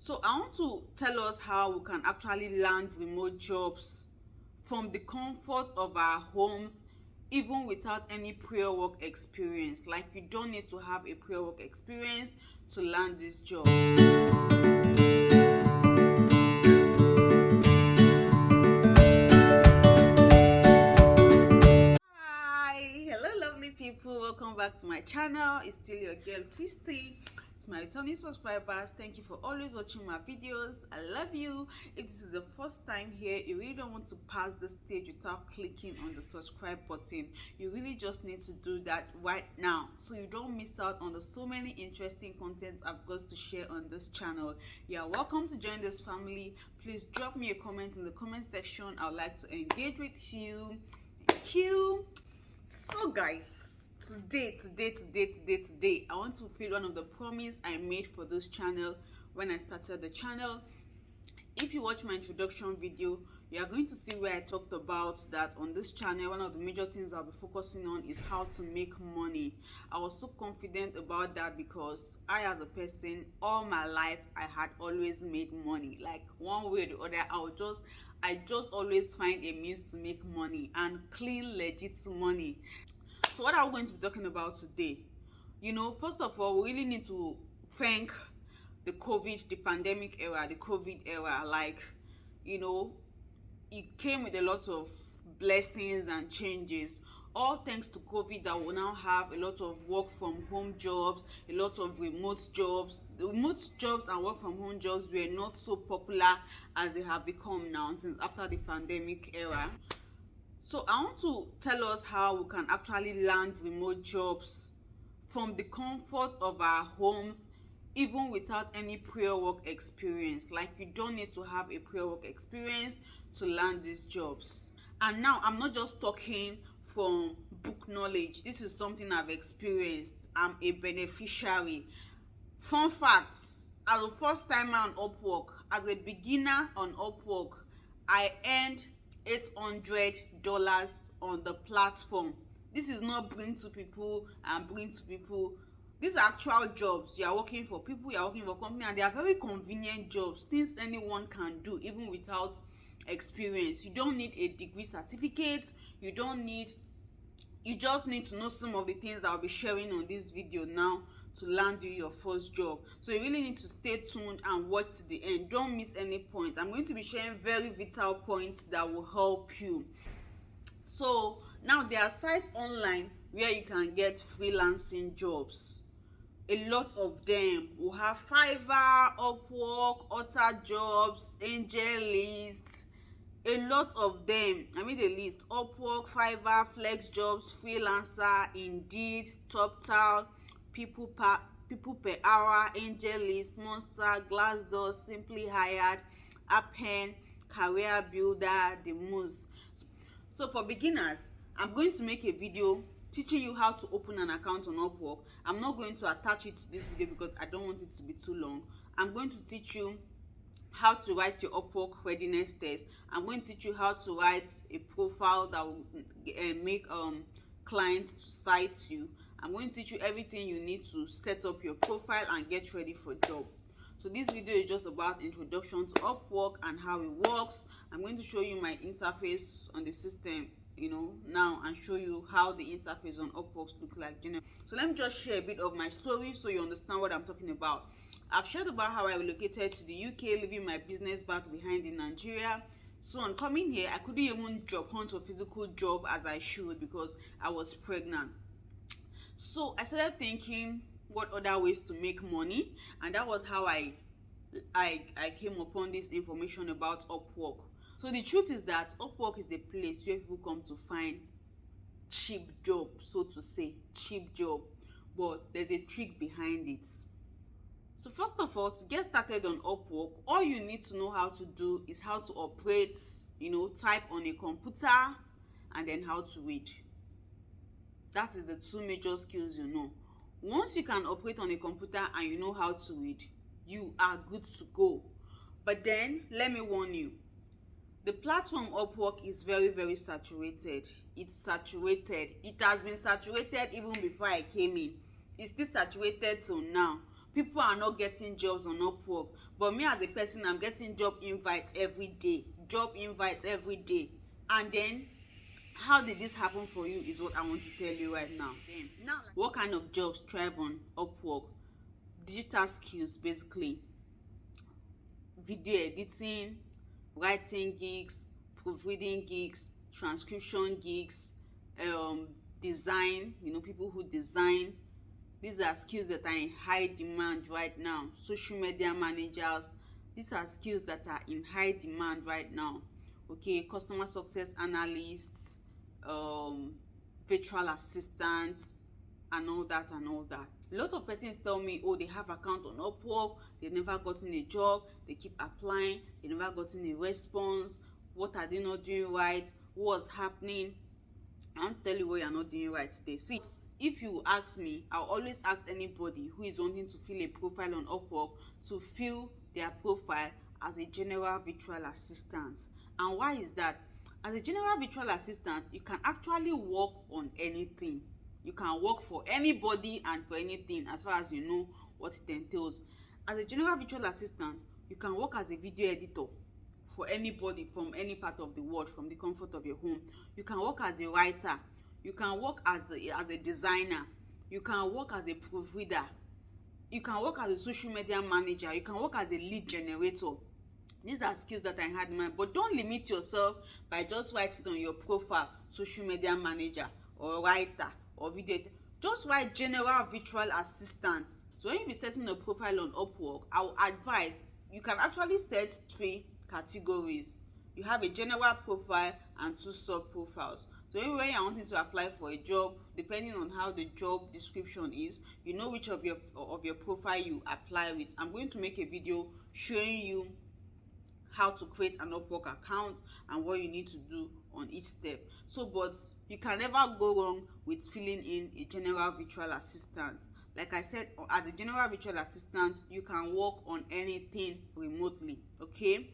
So I want to tell us how we can actually land remote jobs from the comfort of our homes, even without any prior work experience. Like, you don't need to have a prior work experience to land these jobs. Hi, hello lovely people, welcome back to my channel. It's still your girl Christy. To my returning subscribers, thank you for always watching my videos. I love you. If this is the first time here, you really don't want to pass the stage without clicking on the subscribe button. You really just need to do that right now so you don't miss out on the so many interesting content I've got to share on this channel. You're welcome to join this family. Please drop me a comment in the comment section. I'd like to engage with you. Thank you. So guys, today I want to fulfill one of the promise I made for this channel when I started the channel. If you watch my introduction video, you are going to see where I talked about that on this channel. One of the major things I'll be focusing on is how to make money. I was so confident about that because I, as a person, all my life I had always made money. Like, one way or the other, I just always find a means to make money, and clean, legit money. So what are we going to be talking about today? First of all, we really need to thank the pandemic era, the COVID era. Like, it came with a lot of blessings and changes. All thanks to COVID, that we now have a lot of work from home jobs, a lot of remote jobs. The remote jobs and work from home jobs were not so popular as they have become now since after the pandemic era. So I want to tell us how we can actually land remote jobs from the comfort of our homes, even without any prior work experience. Like, you don't need to have a prior work experience to land these jobs. And now I'm not just talking from book knowledge. This is something I've experienced. I'm a beneficiary. Fun fact, as a first timer on Upwork, as a beginner on Upwork, I earned $800 on the platform. This is not bring to people and bring to people. These are actual jobs. You are working for people, you are working for company, and they are very convenient jobs, things anyone can do even without experience. You don't need a degree certificate. You just need to know some of the things I'll be sharing on this video now to land you your first job. So you really need to stay tuned and watch to the end. Don't miss any point. I'm going to be sharing very vital points that will help you. So now there are sites online where you can get freelancing jobs. A lot of them. We have Fiverr, Upwork, Other Jobs, Angel List. A lot of them. I mean the list: Upwork, Fiverr, Flex Jobs, Freelancer, Indeed, TopTal, People Per Hour, Angel List, Monster, Glassdoor, Simply Hired, Appen, Career Builder, The Moose. So for beginners, I'm going to make a video teaching you how to open an account on Upwork. I'm not going to attach it to this video because I don't want it to be too long. I'm going to teach you how to write your Upwork readiness test. I'm going to teach you how to write a profile that will make clients to cite you. I'm going to teach you everything you need to set up your profile and get ready for job. So this video is just about introduction to Upwork and how it works. I'm going to show you my interface on the system now, and show you how the interface on Upwork looks like. So let me just share a bit of my story so you understand what I'm talking about. I've shared about how I relocated to the UK, leaving my business back behind in Nigeria. So on coming here, I couldn't even job hunt a physical job as I should because I was pregnant. So I started thinking what other ways to make money, and that was how I came upon this information about Upwork. So the truth is that Upwork is the place where people come to find cheap job, so to say, cheap job. But there's a trick behind it. So first of all, to get started on Upwork, all you need to know how to do is how to operate, type on a computer, and then how to read. That is the two major skills you know. Once you can operate on a computer and you know how to read, you are good to go. But then, let me warn you, the platform Upwork is very, very saturated. It's saturated. It has been saturated even before I came in. It's still saturated till now. People are not getting jobs on Upwork, but me as a person, I'm getting job invites every day. And then, how did this happen for you is what I want to tell you right now. What kind of jobs thrive on Upwork? Digital skills, basically. Video editing, writing gigs, proofreading gigs, transcription gigs, design, people who design. These are skills that are in high demand right now. Social media managers, these are skills that are in high demand right now. Okay, customer success analysts, virtual assistants, and all that. A lot of persons tell me, oh, they have account on Upwork, they've never gotten a job, they keep applying, they never gotten a response. What are they not doing right? What's happening? I want to tell you what you're not doing right today. See, if you ask me, I'll always ask anybody who is wanting to fill a profile on Upwork to fill their profile as a general virtual assistant. And why is that? As a general virtual assistant, you can actually work on anything. You can work for anybody and for anything, as far as you know what it entails. As a general virtual assistant, you can work as a video editor for anybody from any part of the world, from the comfort of your home. You can work as a writer. You can work as a designer. You can work as a proofreader. You can work as a social media manager. You can work as a lead generator. These are skills that I had in mind. But don't limit yourself by just writing on your profile, social media manager or writer or video editor. Just write general virtual assistant. So when you be setting a profile on Upwork, I will advise you can actually set 3 categories. You have a general profile and 2 sub profiles. So when you're wanting to apply for a job, depending on how the job description is, you know which of your profile you apply with. I'm going to make a video showing you how to create an Upwork account and what you need to do on each step. So, but you can never go wrong with filling in a general virtual assistant. Like I said, as a general virtual assistant, you can work on anything remotely. Okay.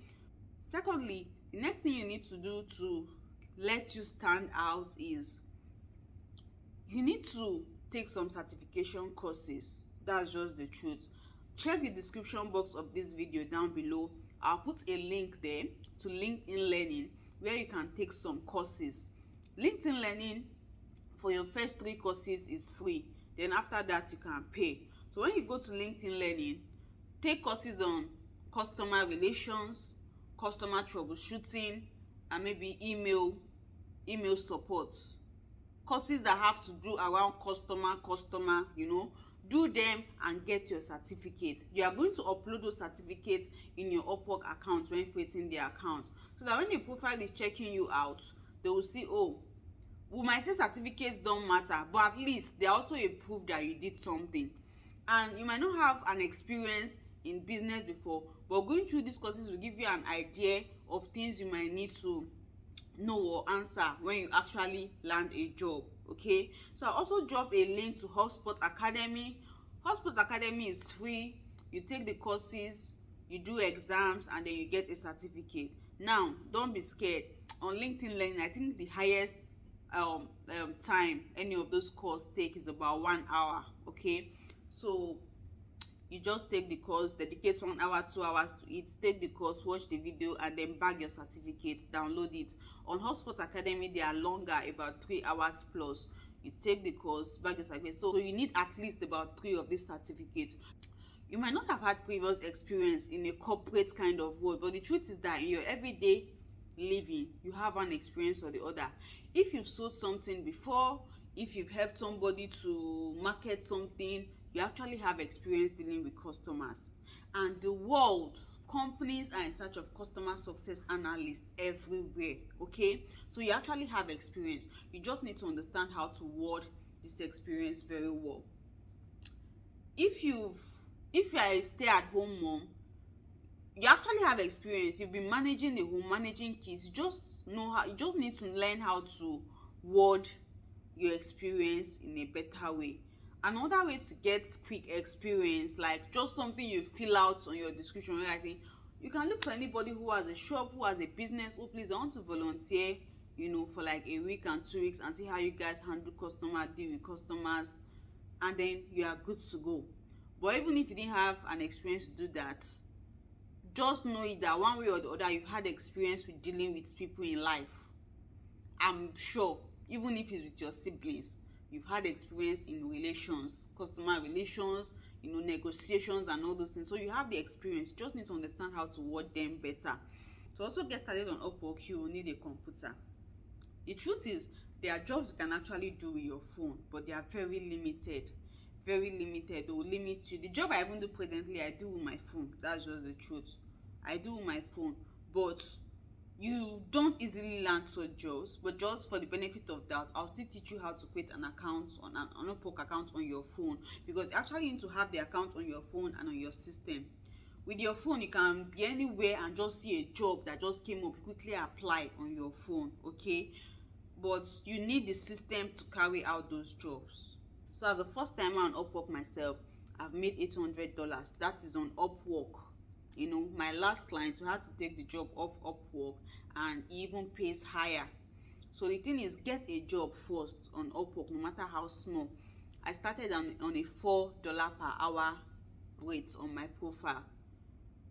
Secondly, the next thing you need to do to let you stand out is you need to take some certification courses. That's just the truth. Check the description box of this video down below. I'll put a link there to LinkedIn Learning where you can take some courses. LinkedIn Learning for your first 3 courses is free. Then after that you can pay. So when you go to LinkedIn Learning, take courses on customer relations, customer troubleshooting, and maybe email support. Courses that have to do around customer, do them and get your certificate. You are going to upload those certificates in your Upwork account when creating the account, so that when the profile is checking you out, they will see, oh, we might say certificates don't matter, but at least they're also a proof that you did something. And you might not have an experience in business before, but going through these courses will give you an idea of things you might need to know or answer when you actually land a job. Okay, so I also drop a link to HubSpot Academy. HubSpot Academy is free. You take the courses, you do exams, and then you get a certificate. Now, don't be scared. On LinkedIn Learning, I think the highest time any of those courses take is about 1 hour. Okay, so you just take the course, dedicate 1 hour, 2 hours to it, take the course, watch the video, and then bag your certificate, download it. On HubSpot Academy, they are longer, about 3 hours plus. You take the course, bag your certificate. So you need at least about 3 of these certificates. You might not have had previous experience in a corporate kind of world, but the truth is that in your everyday living, you have an experience or the other. If you've sold something before, if you've helped somebody to market something, you actually have experience dealing with customers. And the world, companies are in search of customer success analysts everywhere. Okay, so you actually have experience. You just need to understand how to word this experience very well. If you are a stay-at-home mom, you actually have experience. You've been managing the home, managing kids. You just need to learn how to word your experience in a better way. Another way to get quick experience, like just something you fill out on your description, like you can look for anybody who has a shop, who has a business, who please I want to volunteer, for like a week and 2 weeks and see how you guys handle customer, deal with customers, and then you are good to go. But even if you didn't have an experience to do that, just know it that one way or the other you've had experience with dealing with people in life. I'm sure, even if it's with your siblings, you've had experience in relations, customer relations, negotiations and all those things. So you have the experience. You just need to understand how to word them better. To also get started on Upwork, you will need a computer. The truth is, there are jobs you can actually do with your phone, but they are very limited. Very limited. They will limit you. The job I even do presently, I do with my phone. That's just the truth. I do with my phone, but you don't easily land such jobs. But just for the benefit of that, I'll still teach you how to create an account on an Upwork account on your phone, because you actually need to have the account on your phone and on your system. With your phone, you can be anywhere and just see a job that just came up, quickly apply on your phone, okay? But you need the system to carry out those jobs. So as a first timer on Upwork myself, I've made $800. That is on Upwork. My last client, we had to take the job off Upwork, and he even pays higher. So the thing is, get a job first on Upwork, no matter how small. I started on a $4 per hour rate on my profile.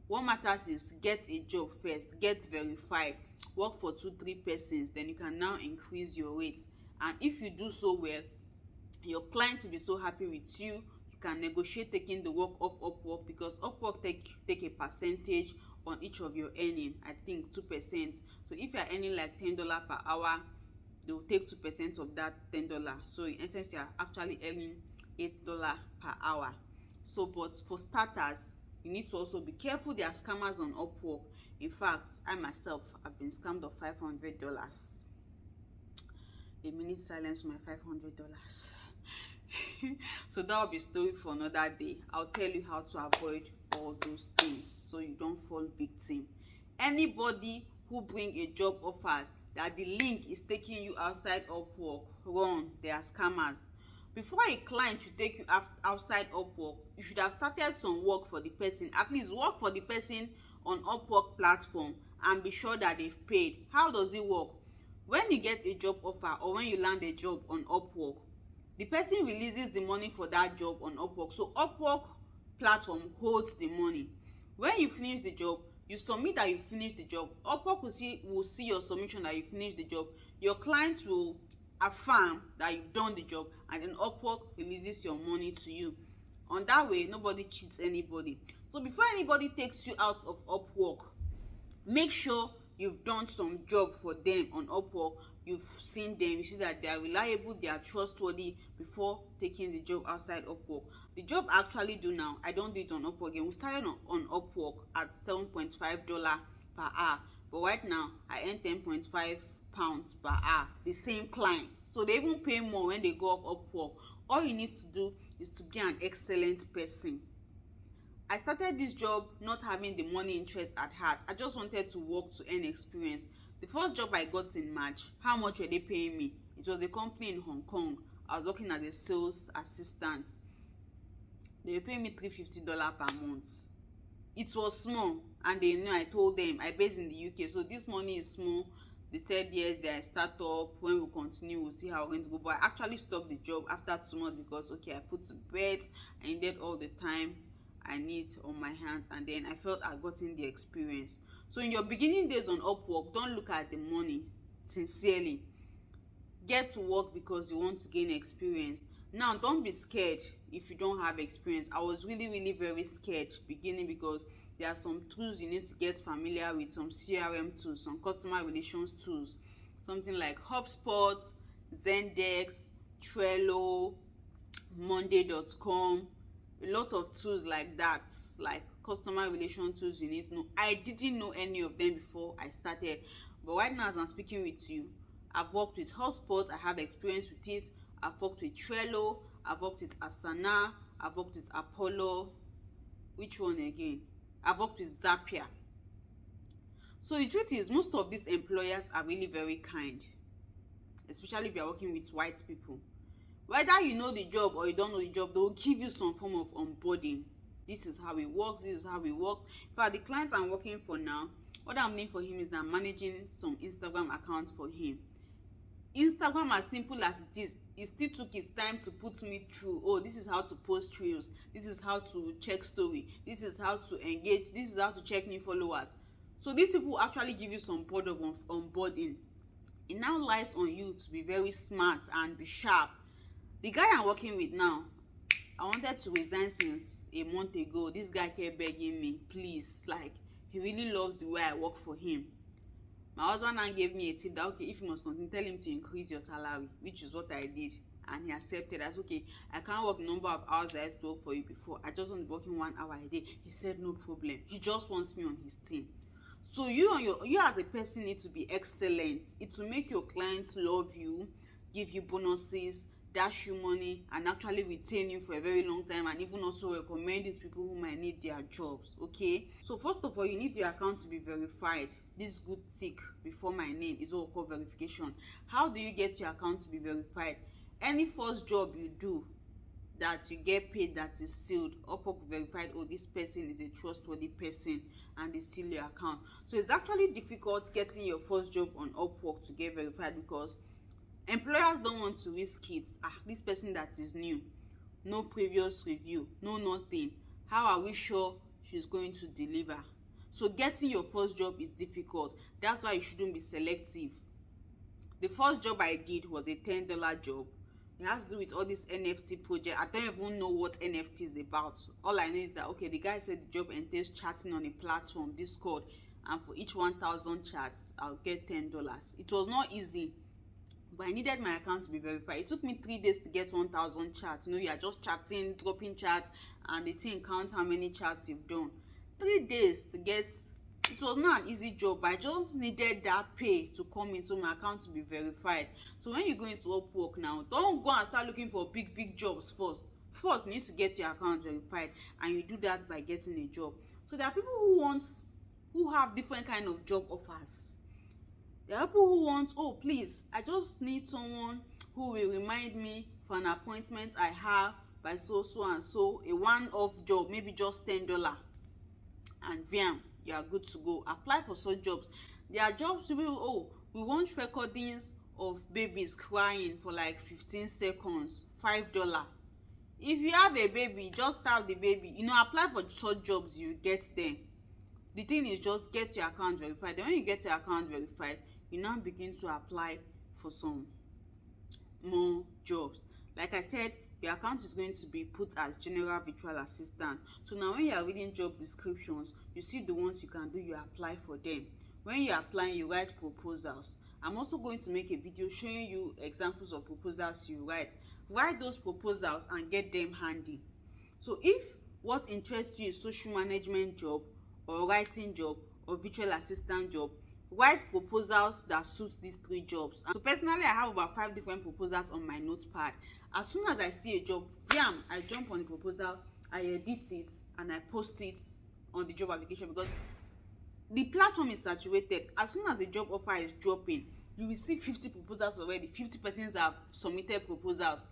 What matters is get a job first, get verified, work for 2-3 persons, then you can now increase your rate. And if you do so well, your clients will be so happy with you. You can negotiate taking the work off Upwork, because Upwork take a percentage on each of your earning. I think 2%. So if you are earning like $10 per hour, they will take 2% of that $10. So in essence, you are actually earning $8 per hour. So, but for starters, you need to also be careful. There are scammers on Upwork. In fact, I myself have been scammed of $500. A minute silence for my $500. So that will be a story for another day. I'll tell you how to avoid all those things so you don't fall victim. Anybody who bring a job offers that the link is taking you outside Upwork, run. They are scammers. Before a client should take you outside Upwork, you should have started some work for the person. At least work for the person on Upwork platform and be sure that they've paid. How does it work? When you get a job offer or when you land a job on Upwork, the person releases the money for that job on Upwork. So Upwork platform holds the money. When you finish the job, you submit that you finished the job. Upwork will see your submission that you finished the job. Your client will affirm that you've done the job, and then Upwork releases your money to you. On that way, nobody cheats anybody. So before anybody takes you out of Upwork, make sure you've done some job for them on Upwork. You've seen them, you see that they are reliable, they are trustworthy before taking the job outside Upwork. The job I actually do now, I don't do it on Upwork again. We started on Upwork at $7.5 per hour, but right now I earn 10.5 pounds per hour, the same clients. So they even pay more when they go off Upwork. All you need to do is to be an excellent person. I started this job not having the money interest at heart. I just wanted to work to earn experience. The first job I got in March, how much were they paying me? It was a company in Hong Kong. I was working as a sales assistant. They were paying me $350 per month. It was small, and they knew. I told them I based in the UK, so this money is small. They said yes, they are a startup. When we continue, we'll see how we're going to go. But I actually stopped the job after 2 months because I put to bed. I needed all the time I need on my hands, and then I felt I gotten the experience. So in your beginning days on Upwork, don't look at the money. Sincerely, get to work because you want to gain experience. Now, don't be scared if you don't have experience. I was really very scared beginning, because there are some tools you need to get familiar with, some CRM tools, some customer relations tools, something like HubSpot, Zendesk, Trello, Monday.com, a lot of tools like that, like customer relation tools you need to know. I didn't know any of them before I started, but right now as I'm speaking with you, I've worked with HubSpot. I have experience with it. I've worked with Trello, I've worked with Asana, I've worked with Apollo. Which one again? I've worked with Zapier. So the truth is, most of these employers are really very kind, especially if you're working with white people. Whether you know the job or you don't know the job, they will give you some form of onboarding. This is how it works. This is how it works. For the client I'm working for now, what I'm doing for him is that I'm managing some Instagram accounts for him. Instagram, as simple as it is, it still took its time to put me through, oh, this is how to post reels, this is how to check story, this is how to engage, this is how to check new followers. So these people actually give you some part of onboarding. It now lies on you to be very smart and be sharp. The guy I'm working with now, I wanted to resign since a month ago. This guy kept begging me, please, like, he really loves the way I work for him. My husband now gave me a tip that, okay, if you must continue, tell him to increase your salary, which is what I did, and he accepted. I said, okay, I can't work the number of hours I used to work for you before, I just want to work in 1 hour a day. He said no problem, he just wants me on his team. So you as a person need to be excellent. It will make your clients love you, give you bonuses, dash you money, and actually retain you for a very long time, and even also recommend it to people who might need their jobs. Okay, so first of all, you need your account to be verified. This good tick before my name is what we call verification. How do you get your account to be verified? Any first job you do that you get paid that is sealed, Upwork verified, oh, this person is a trustworthy person, and they seal your account. So it's actually difficult getting your first job on Upwork to get verified, because employers don't want to risk it. This person that is new, no previous review, no nothing, how are we sure she's going to deliver? So getting your first job is difficult. That's why you shouldn't be selective. The first job I did was a $10 job. It has to do with all this NFT project. I don't even know what NFT is about. All I know is that, okay, the guy said the job entails chatting on a platform, Discord, and for each 1,000 chats, I'll get $10. It was not easy, but I needed my account to be verified. It took me 3 days to get 1,000 chats. You know, you are just chatting, dropping chats, and the thing counts how many chats you've done. 3 days to get. It was not an easy job, but I just needed that pay to come in, so my account to be verified. So when you go into Upwork now, don't go and start looking for big jobs first. First, you need to get your account verified, and you do that by getting a job. So there are people who have different kind of job offers. There are people who want, oh, please, I just need someone who will remind me for an appointment I have by so and so, a one-off job, maybe just $10, and bam, you are good to go. Apply for such jobs. There are jobs people, oh, we want recordings of babies crying for like 15 seconds, $5. If you have a baby, just have the baby. You know, apply for such jobs, you get them. The thing is, just get your account verified. Then when you get your account verified, you now begin to apply for some more jobs. Like I said, your account is going to be put as general virtual assistant. So now when you are reading job descriptions, you see the ones you can do, you apply for them. When you are applying, you write proposals. I'm also going to make a video showing you examples of proposals you write. Write those proposals and get them handy. So if what interests you is social management job, or writing job, or virtual assistant job, write proposals that suit these 3 jobs. So personally, I have about 5 different proposals on my notepad. As soon as I see a job, bam, I jump on the proposal, I edit it, and I post it on the job application, because the platform is saturated. As soon as the job offer is dropping, you will see 50 proposals already. 50 persons have submitted proposals.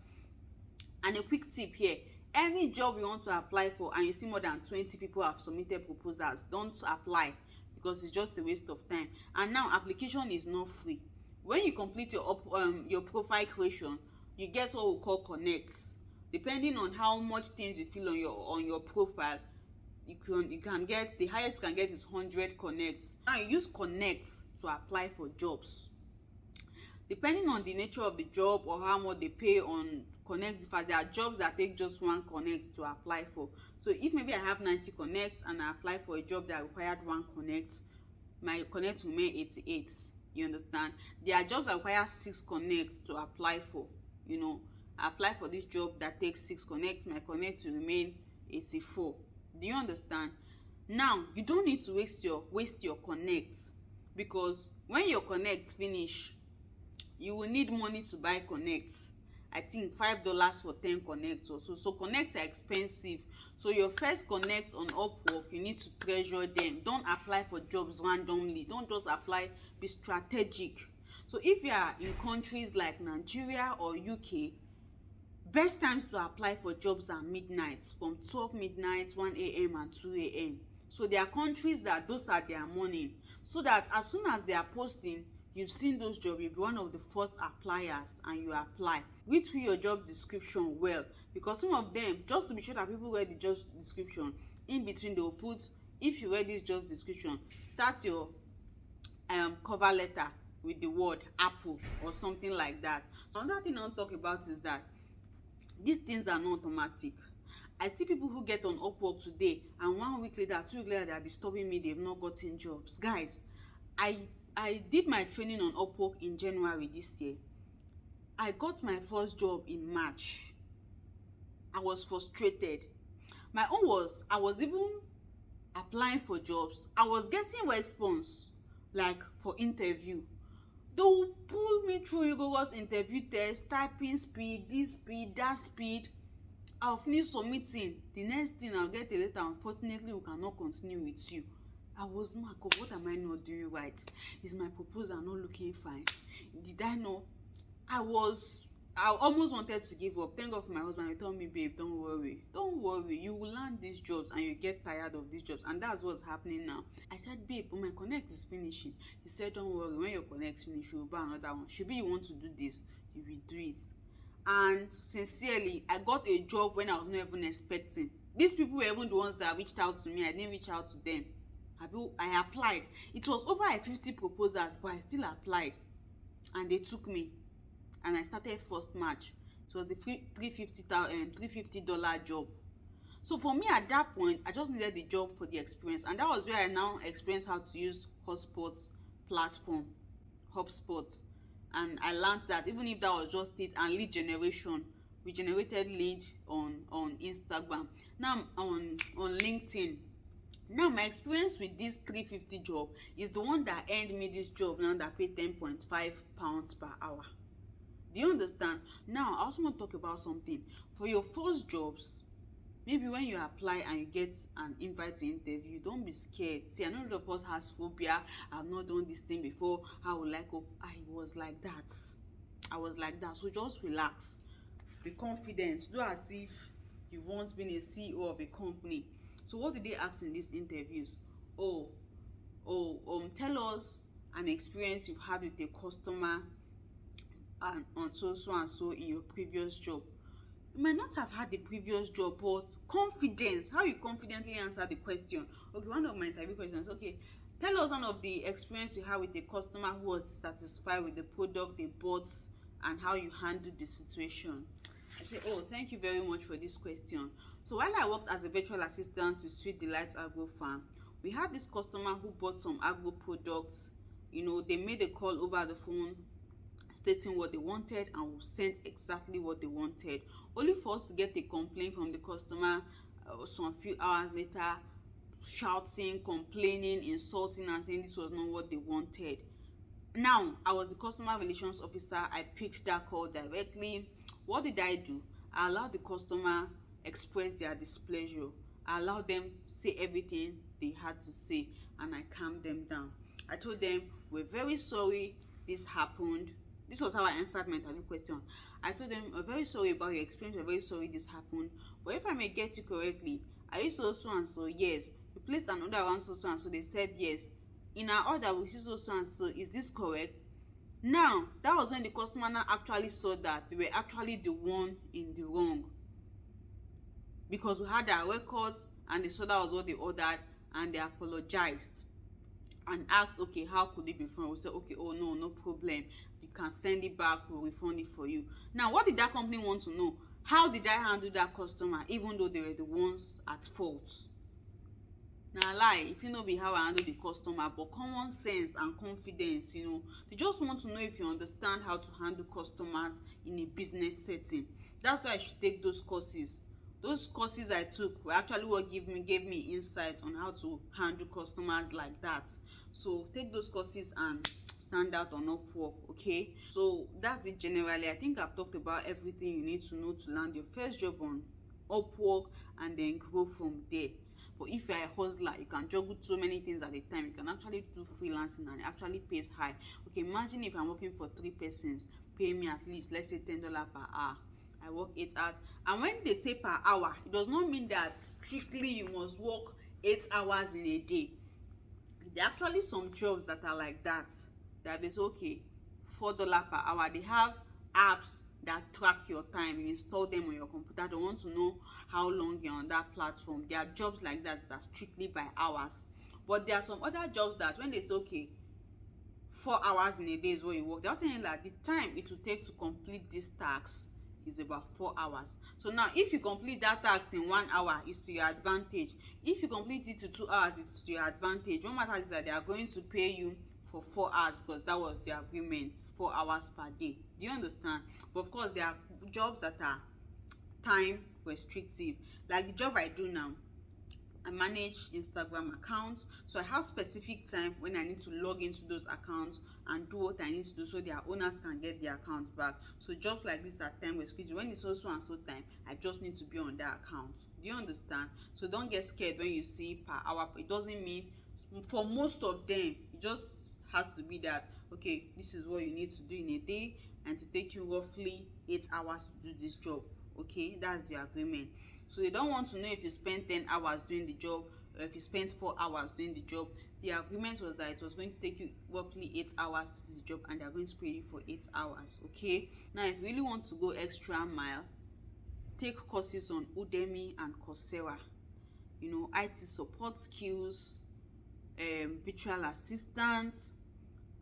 And a quick tip here, any job you want to apply for and you see more than 20 people have submitted proposals, don't apply, because it's just a waste of time. And now application is not free. When you complete your profile creation, you get what we call connects. Depending on how much things you fill on your profile, you can get, the highest you can get is 100 connects. Now you use connects to apply for jobs. Depending on the nature of the job or how much they pay on connects, in fact, there are jobs that take just 1 connect to apply for. So if maybe I have 90 connects and I apply for a job that required 1 connect, my connect will remain 88. You understand? There are jobs that require 6 connects to apply for. You know, I apply for this job that takes 6 connects, my connect will remain 84. Do you understand? Now you don't need to waste your connects, because when your connects finish, you will need money to buy connects. I think $5 for 10 connects or so. So connects are expensive. So your first connect on Upwork, you need to treasure them. Don't apply for jobs randomly. Don't just apply. Be strategic. So if you are in countries like Nigeria or UK, best times to apply for jobs are midnight, from 12 midnight, 1 a.m. and 2 a.m. So there are countries that those are their morning, so that as soon as they are posting, you've seen those jobs, you'll be one of the first appliers and you apply. Read through your job description well, because some of them, just to be sure that people read the job description, in between they will put, if you read this job description, start your cover letter with the word Apple or something like that. So another thing I'll talk about is that these things are not automatic. I see people who get on Upwork today and 1 week later, 2 weeks later, they are disturbing me, they've not gotten jobs. Guys, I did my training on Upwork in January this year. I got my first job in March. I was frustrated. My own was, I was even applying for jobs. I was getting response, like for interview. They will pull me through rigorous interview test, typing speed, this speed, that speed. I'll finish submitting. The next thing, I'll get a letter, unfortunately we cannot continue with you. I was mad. God, what am I not doing right? Is my proposal not looking fine? Did I know? I almost wanted to give up. Thank God for my husband. He told me, babe, don't worry, you will land these jobs and you get tired of these jobs, and that's what's happening now. I said, babe, but my connect is finishing. He said, don't worry, when your connect finish, you will buy another one. Should be you want to do this, you will do it. And sincerely, I got a job when I was not even expecting. These people were even the ones that reached out to me. I didn't reach out to them. I applied. It was over 50 proposals, but I still applied, and they took me. And I started first March. It was the $350 job. So for me at that point, I just needed the job for the experience, and that was where I now experienced how to use HubSpot platform, HubSpot, and I learned that even if that was just it, and lead generation, we generated lead on Instagram, now on LinkedIn. Now my experience with this 350 job is the one that earned me this job now that paid 10.5 pounds per hour. Do you understand? Now I also want to talk about something. For your first jobs, maybe when you apply and you get an invite to interview, don't be scared. See, I know a lot of us has phobia. I've not done this thing before. I was like that. So just relax. Be confident. Do as if you've once been a CEO of a company. So what did they ask in these interviews? Tell us an experience you've had with a customer and on so and so in your previous job. You might not have had the previous job, but confidence, how you confidently answer the question. Okay, one of my interview questions, okay, tell us one of the experience you had with a customer who was satisfied with the product they bought and how you handled the situation. I say, oh, thank you very much for this question. So while I worked as a virtual assistant with Sweet Delights Agro Farm, we had this customer who bought some agro products. You know, they made a call over the phone stating what they wanted, and we sent exactly what they wanted, only for us to get a complaint from the customer some few hours later, shouting, complaining, insulting, and saying this was not what they wanted. Now I was the customer relations officer. I picked that call directly. What did I do? I allowed the customer express their displeasure. I allowed them say everything they had to say, and I calmed them down. I told them, we're very sorry this happened. This was how I answered my interview question. I told them, we're very sorry about your experience, we're very sorry this happened, but if I may get you correctly, are you so and so? Yes. You placed an order on so and so, they said yes. In our order we see so and so, is this correct? Now that was when the customer now actually saw that they were actually the one in the wrong, because we had our records and they saw that was what they ordered, and they apologized and asked, okay, how could it be refunded? We said, okay, oh no problem, you can send it back, we'll refund it for you. Now what did that company want to know? How did I handle that customer even though they were the ones at fault? Now lie, if you know be how I handle the customer, but common sense and confidence, you know, they just want to know if you understand how to handle customers in a business setting. That's why I should take those courses. Those courses I took were actually what gave me insights on how to handle customers like that. So take those courses and stand out on Upwork, okay? So that's it generally. I think I've talked about everything you need to know to land your first job on Upwork and then grow from there. But if you're a hustler, you can juggle so many things at a time. You can actually do freelancing and it actually pays high. Okay, imagine if I'm working for 3 persons, pay me at least, let's say $10 per hour. I work 8 hours, and when they say per hour, it does not mean that strictly you must work 8 hours in a day. There are actually some jobs that are like that. that is okay, $4 per hour. They have apps that track your time. You install them on your computer. They want to know how long you're on that platform. There are jobs like that that are strictly by hours. But there are some other jobs that when they say okay, 4 hours in a day is what you work, they're saying that the time it will take to complete this task is about 4 hours. So now if you complete that task in 1 hour, it's to your advantage. If you complete it to 2 hours, it's to your advantage. What matters is that they are going to pay you for 4 hours because that was the agreement, 4 hours per day. Do you understand? But of course there are jobs that are time restrictive, like the job I do now. I manage Instagram accounts, so I have specific time when I need to log into those accounts and do what I need to do so their owners can get their accounts back. So jobs like this are time restricted. When it's so and so time, I just need to be on that account. Do you understand? So don't get scared when you see per hour. It doesn't mean, for most of them, it just has to be that okay, this is what you need to do in a day and to take you roughly 8 hours to do this job. Okay, that's the agreement. So they don't want to know if you spend 10 hours doing the job or if you spend 4 hours doing the job. The agreement was that it was going to take you roughly 8 hours to do the job and they're going to pay you for 8 hours. Okay, now if you really want to go extra mile, take courses on Udemy and Coursera. You know, IT support skills, virtual assistants.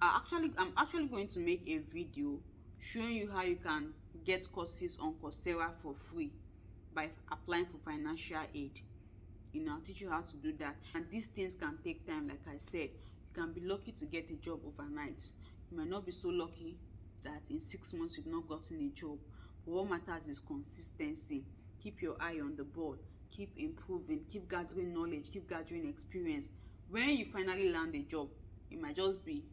I'm actually going to make a video showing you how you can get courses on Coursera for free by applying for financial aid. You know, I'll teach you how to do that. And these things can take time. Like I said, you can be lucky to get a job overnight. You might not be so lucky that in 6 months you've not gotten a job. But what matters is consistency. Keep your eye on the ball. Keep improving. Keep gathering knowledge. Keep gathering experience. When you finally land a job, it might just be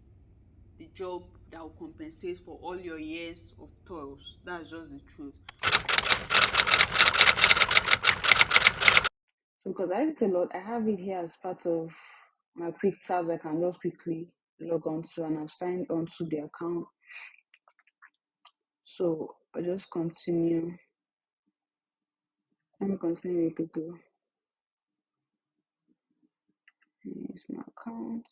the job that will compensate for all your years of toils. That's just the truth. So because I did a lot, I have it here as part of my quick tabs I can just quickly log on to, and I've signed on to the account. So I'll just continue. Let me continue with Google. Here's my account.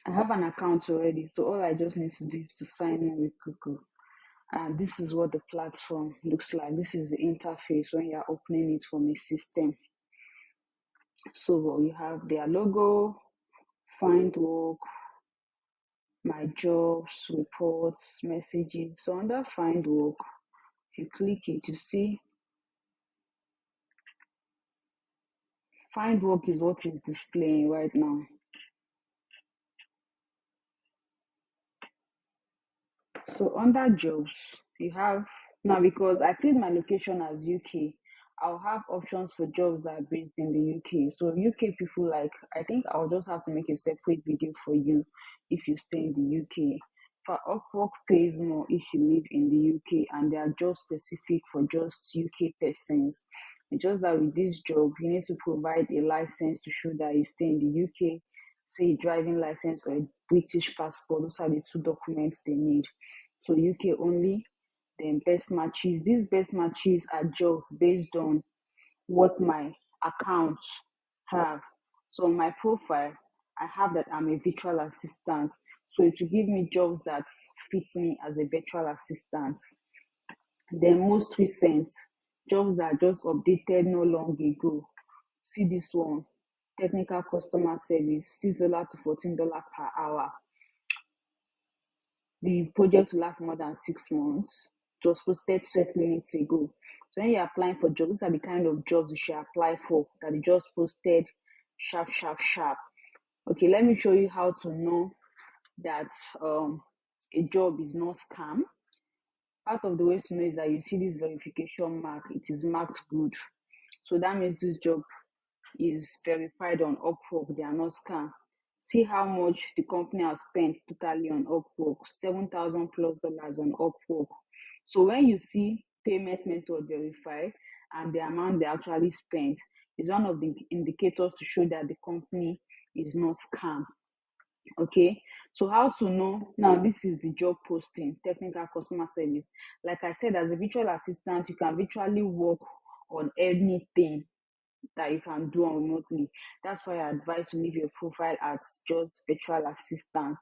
I have an account already, so all I just need to do is to sign in with Google. And this is what the platform looks like. This is the interface when you're opening it from a system. So you have their logo, find work, my jobs, reports, messages. So under find work, if you click it, you see find work is what is displaying right now. So under jobs, you have now, because I filled my location as UK, I'll have options for jobs that are based in the UK. So UK people, like, I think I'll just have to make a separate video for you if you stay in the UK. For Upwork pays more if you live in the UK, and they are just specific for just UK persons. It's just that with this job, you need to provide a license to show that you stay in the UK, say a driving license or a British passport. Those are the two documents they need. So UK only. Then best matches. These best matches are jobs based on what my accounts have. So on my profile, I have that I'm a virtual assistant. So it will give me jobs that fit me as a virtual assistant. Then most recent, jobs that just updated no long ago. See this one, technical customer service, $6 to $14 per hour. The project will last more than 6 months. It was posted 12 minutes ago. So when you're applying for jobs, these are the kind of jobs you should apply for that they just posted sharp, sharp, sharp. Okay, let me show you how to know that a job is not scam. Part of the ways to know is that you see this verification mark. It is marked good. So that means this job is verified on Upwork. They are not scam. See how much the company has spent totally on Upwork, $7,000 plus on Upwork. So when you see payment method verified and the amount they actually spent, is one of the indicators to show that the company is not scam. Okay, so how to know? Now this is the job posting, technical customer service. Like I said, as a virtual assistant, you can virtually work on anything. that you can do on remotely. That's why I advise to leave your profile as just virtual assistant.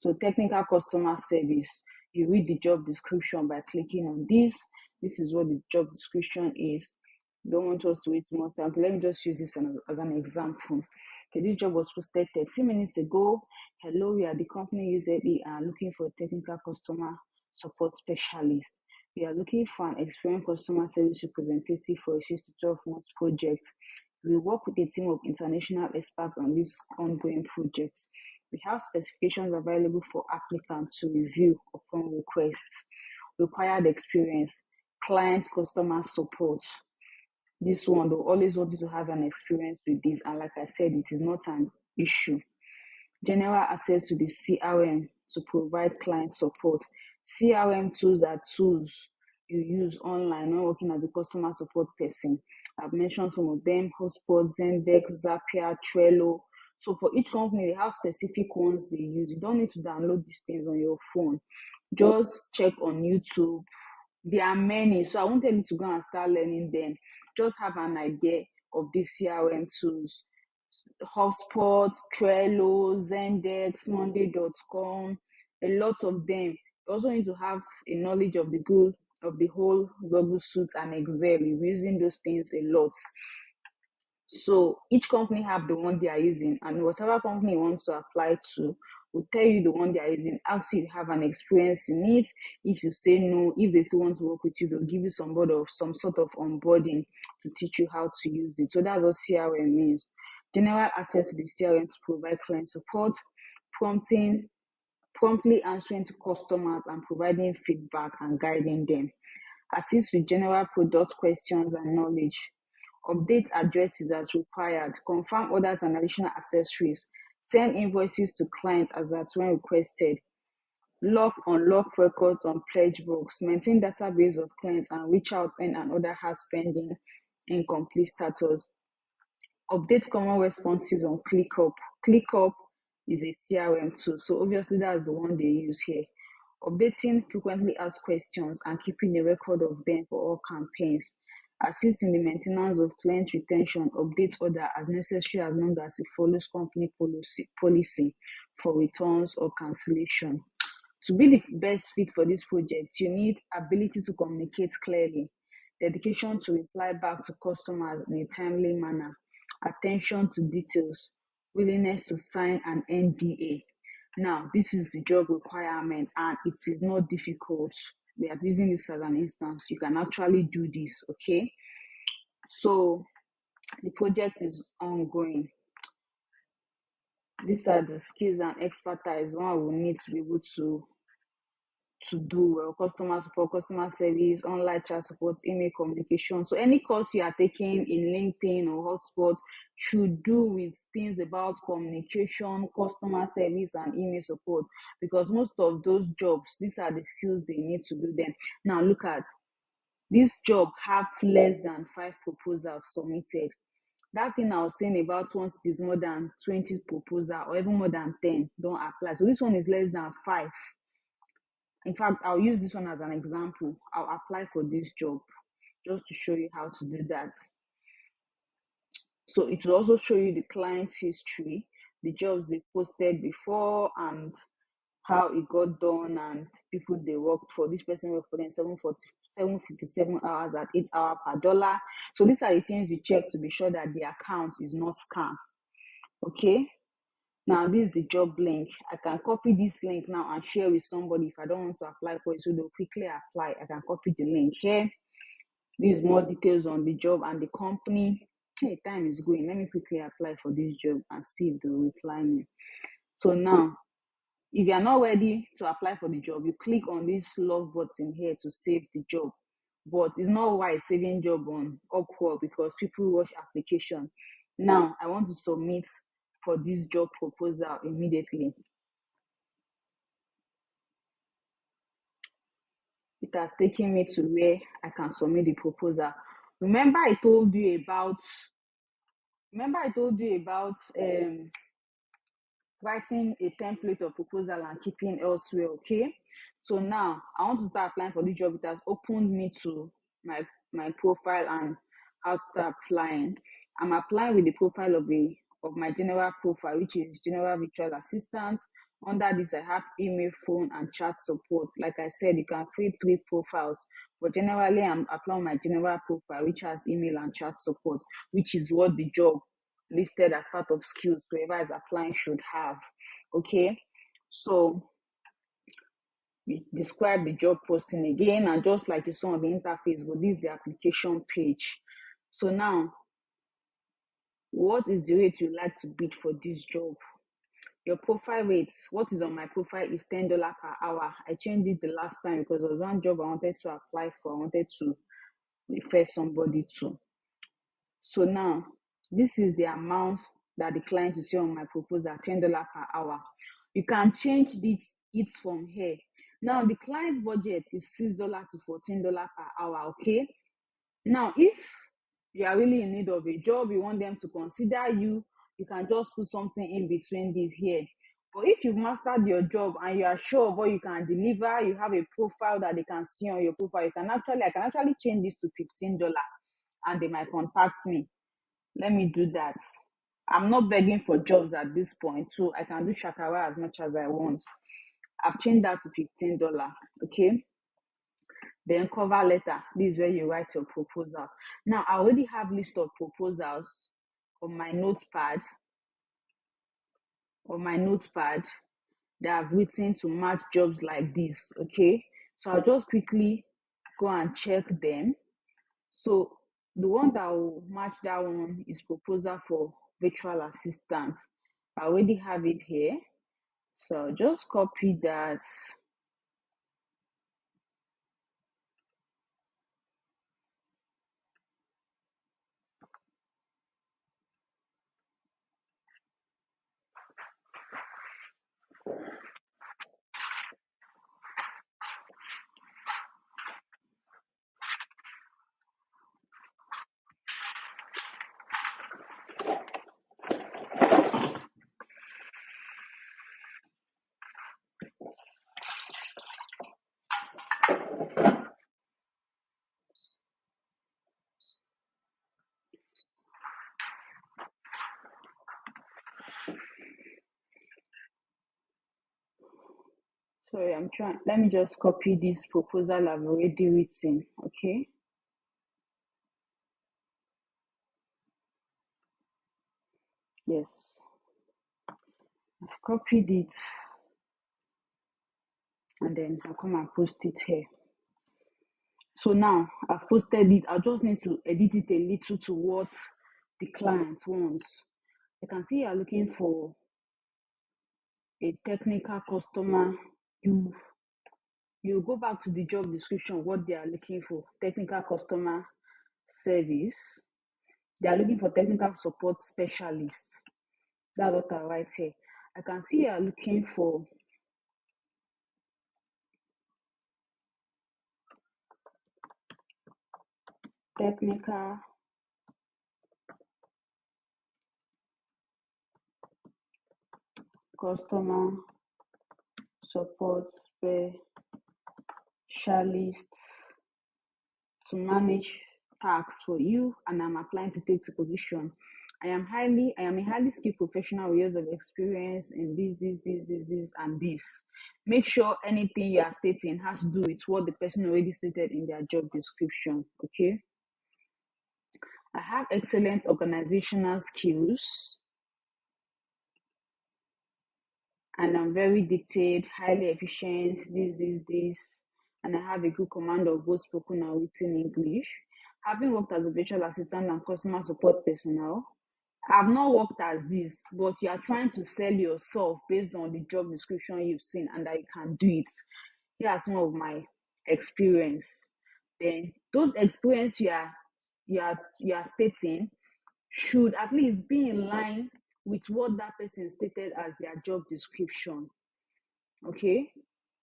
So technical customer service, you read the job description by clicking on this. This is what the job description is. Don't want us to wait too much time. Okay, let me just use this as an example. Okay, this job was posted 30 minutes ago. Hello, we are the company UZE and looking for a technical customer support specialist. We are looking for an experienced customer service representative for a 6 to 12 month project. We work with a team of international experts on this ongoing project. We have specifications available for applicants to review upon request. Required experience, client customer support. This one, they'll always want you to have an experience with this, and like I said, it is not an issue. General access to the CRM to provide client support. CRM tools are tools you use online when working as a customer support person. I've mentioned some of them: HubSpot, Zendesk, Zapier, Trello. So for each company, they have specific ones they use. You don't need to download these things on your phone. Just check on YouTube. There are many, so I won't tell you to go and start learning them. Just have an idea of these CRM tools. HubSpot, Trello, Zendesk, Monday.com, a lot of them. You also need to have a knowledge of the whole Google Suite and Excel. You're using those things a lot. So each company have the one they are using, and whatever company you want to apply to will tell you the one they are using. Ask you if you have an experience in it. If you say no, if they still want to work with you, they'll give you some sort of onboarding to teach you how to use it. So that's what CRM means. General access to the CRM to provide client support, promptly answering to customers and providing feedback and guiding them. Assist with general product questions and knowledge. Update addresses as required. Confirm orders and additional accessories. Send invoices to clients as at when requested. Unlock records on pledge books. Maintain database of clients and reach out when an order has pending incomplete status. Update common responses on ClickUp. ClickUp is a CRM tool, so obviously that's the one they use here. Updating frequently asked questions and keeping a record of them for all campaigns. Assist in the maintenance of client retention. Update order as necessary as long as it follows company policy for returns or cancellation. To be the best fit for this project, you need ability to communicate clearly, dedication to reply back to customers in a timely manner, attention to details, willingness to sign an NDA. Now, this is the job requirement and it is not difficult. We are using this as an instance. You can actually do this, okay? So, the project is ongoing. These are the skills and expertise one will need to be able to do well: customer support, customer service, online chat support, email communication. So any course you are taking in LinkedIn or HubSpot should do with things about communication, customer service, and email support, because most of those jobs, these are the skills they need to do them. Now look at this job, have less than 5 proposals submitted. That thing I was saying about once it is more than 20 proposal or even more than 10, don't apply. So this one is less than 5. In fact, I'll use this one as an example. I'll apply for this job just to show you how to do that. So it will also show you the client's history, the jobs they posted before, and how it got done, and people they worked for. This person worked for them 757 hours at $8 per dollar. So these are the things you check to be sure that the account is not scam. Okay. Now, this is the job link. I can copy this link now and share with somebody if I don't want to apply for it, so they'll quickly apply. I can copy the link here. This is more details on the job and the company. Hey, time is going. Let me quickly apply for this job and see if they'll reply me. So now, if you are not ready to apply for the job, you click on this love button here to save the job. But it's not wise saving job on Upwork because people rush application. Now, I want to submit for this job proposal immediately. It has taken me to where I can submit the proposal. Remember I told you about writing a template of proposal and keeping elsewhere, okay? So now I want to start applying for this job. It has opened me to my profile and how to start applying. I'm applying with the profile of my general profile, which is general virtual assistant. Under this, I have email, phone, and chat support. Like I said, you can create 3 profiles, but generally, I'm applying my general profile, which has email and chat support, which is what the job listed as part of skills whoever is applying should have. Okay, so we describe the job posting again, and just like you saw on the interface, but this is the application page. So now, what is the rate you like to bid for this job? Your profile rates, what is on my profile is $10 per hour. I changed it the last time because there was one job I wanted to apply for. I wanted to refer somebody to. So now, this is the amount that the client will see on my proposal, $10 per hour. You can change it from here. Now, the client's budget is $6 to $14 per hour, okay? Now, if you are really in need of a job, you want them to consider you, you can just put something in between this here. But if you've mastered your job and you are sure of what you can deliver, you have a profile that they can see on your profile, I can actually change this to $15 and they might contact me. Let me do that. I'm not begging for jobs at this point, so I can do shakara as much as I want. I've changed that to $15, okay? Then cover letter, this is where you write your proposal. Now, I already have list of proposals on my notepad, that I've written to match jobs like this, okay? So I'll just quickly go and check them. So the one that will match that one is proposal for virtual assistant. I already have it here. So I'll just copy that. Sorry, I'm trying. Let me just copy this proposal I've already written, okay? Yes, I've copied it and then I'll come and post it here. So now I've posted it. I just need to edit it a little to what the client wants. You can see you're looking for a technical customer. You go back to the job description, what they are looking for: technical customer service. They are looking for technical support specialist. That's what I write here. I can see you are looking for technical customer support specialist to manage tasks for you, and I'm applying to take the position. I am a highly skilled professional with years of experience in this, and this. Make sure anything you are stating has to do with what the person already stated in their job description. Okay. I have excellent organizational skills, and I'm very detailed, highly efficient, this, and I have a good command of both spoken and written English. Having worked as a virtual assistant and customer support personnel, I've not worked as this, but you are trying to sell yourself based on the job description you've seen and that you can do it. Here are some of my experience. Then those experience you are stating should at least be in line with what that person stated as their job description. Okay,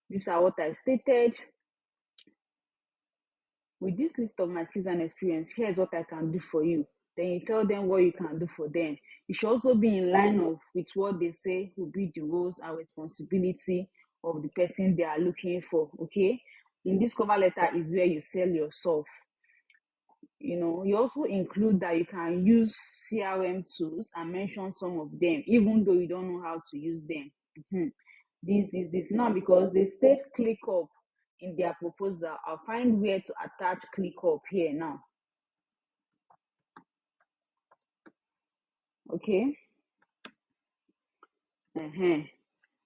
these are what I stated. With this list of my skills and experience, here's what I can do for you. Then you tell them what you can do for them. It should also be in line with what they say will be the roles and responsibility of the person they are looking for. Okay, in this cover letter is where you sell yourself. You also include that you can use CRM tools and mention some of them, even though you don't know how to use them. This. Now, because they said ClickUp in their proposal, I'll find where to attach ClickUp here now. Okay.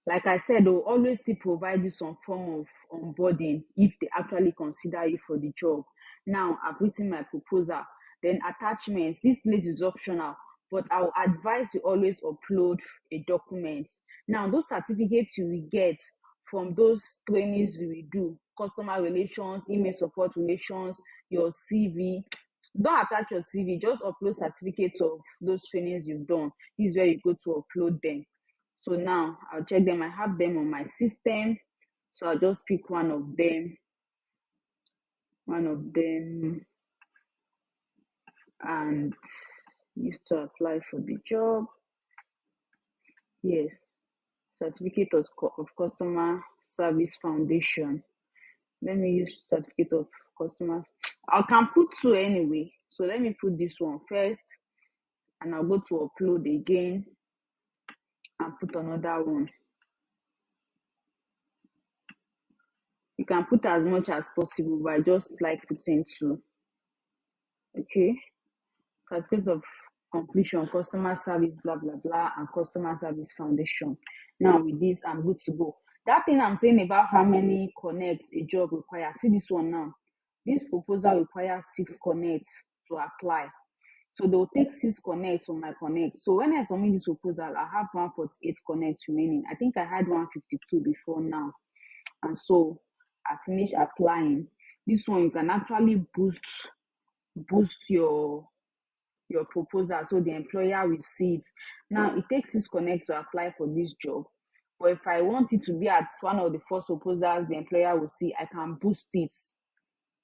Like I said, they'll always still provide you some form of onboarding if they actually consider you for the job. Now, I've written my proposal. Then attachments. This place is optional, but I will advise you always upload a document. Now, those certificates you will get from those trainings you will do, customer relations, email support relations, your CV. Don't attach your CV, just upload certificates of those trainings you've done. This is where you go to upload them. So now I'll check them. I have them on my system. So I'll just pick one of them, and use to apply for the job. Yes, certificate of customer service foundation. Let me use certificate of customers. I can put two anyway. So let me put this one first, and I'll go to upload again and put another one. You can put as much as possible, but I just like putting two. Okay. Certificate of completion, customer service, blah, blah, blah, and customer service foundation. Now with this, I'm good to go. That thing I'm saying about how many connects a job requires, see this one now. This proposal requires 6 connects to apply. So they'll take 6 connects from my connect. So when I submit this proposal, I have 148 connects remaining. I think I had 152 before now. And so I finished applying. This one, you can actually boost your proposal so the employer will see it. Now, it takes 6 connect to apply for this job. But if I want it to be at one of the first proposals the employer will see, I can boost it.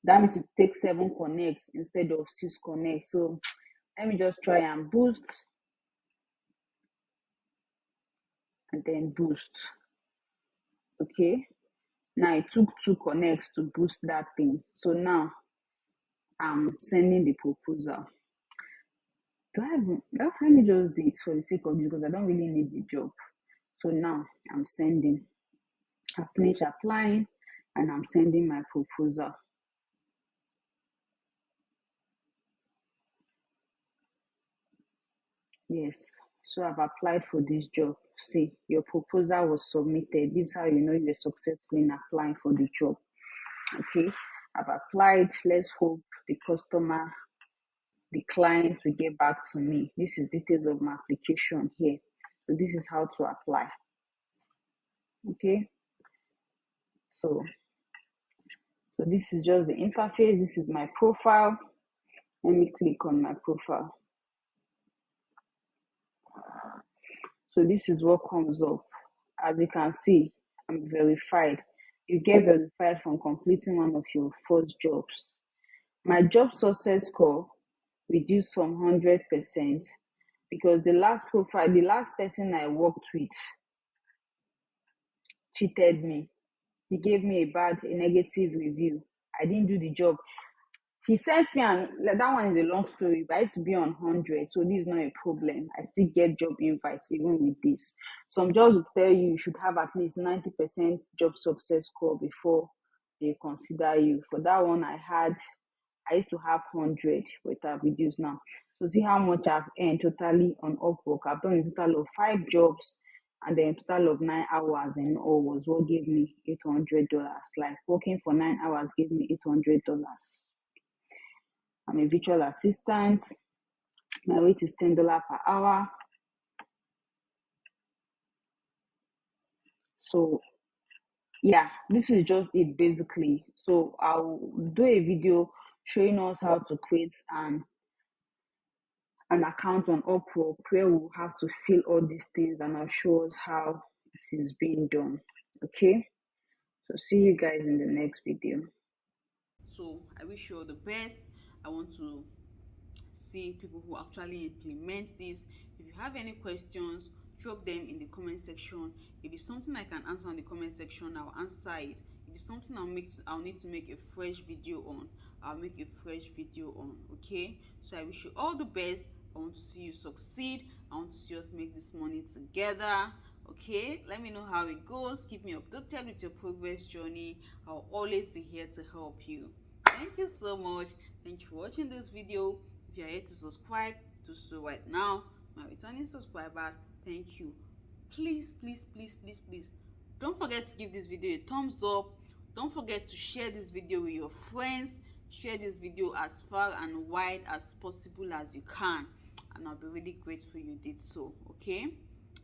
That means it takes 7 connects instead of 6 connects. So let me just try and boost. And then boost. Okay. Now it took 2 connects to boost that thing. So now I'm sending the proposal. Let me just do it for the sake of this because I don't really need the job. So now I'm sending. I finished applying and I'm sending my proposal. Yes, so I've applied for this job. See, your proposal was submitted. This is how you know you're successful in applying for the job. Okay, I've applied. Let's hope the client will get back to me. This is details of my application here. So this is how to apply. Okay, so this is just the interface. This is my profile. Let me click on my profile. So this is what comes up. As you can see, I'm verified. You get verified from completing one of your first jobs. My job success score reduced from 100% because the last person I worked with cheated me. He gave me a negative review. I didn't do the job. He sent me, and that one is a long story, but I used to be on 100, so this is not a problem. I still get job invites even with this. Some jobs will tell you should have at least 90% job success score before they consider you. For that one, I used to have 100, but I've reduced now. So see how much I've earned totally on Upwork. I've done a total of 5 jobs, and then a total of 9 hours in all was what gave me $800. Like working for 9 hours gave me $800. I'm a virtual assistant. My rate is $10 per hour. So yeah, this is just it basically. So I'll do a video showing us how to create an account on Upwork where we'll have to fill all these things, and I'll show us how it is being done. Okay, so see you guys in the next video. So I wish you all the best. I want to see people who actually implement this. If you have any questions, drop them in the comment section. If it's something I can answer in the comment section, I'll answer it. it's something I'll need to make a fresh video on. I'll make a fresh video on. Okay, so I wish you all the best. I want to see you succeed. I want to see us make this money together. Okay, let me know how it goes. Keep me updated with your progress journey. I'll always be here to help you. Thank you so much. Thank you for watching this video. If you are here to subscribe, do so right now. My returning subscribers, thank you. Please, please, please, please, please, don't forget to give this video a thumbs up. Don't forget to share this video with your friends. Share this video as far and wide as possible as you can, and I'll be really grateful you did so. Okay,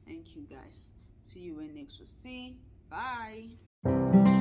thank you guys. See you when next we'll see. Bye.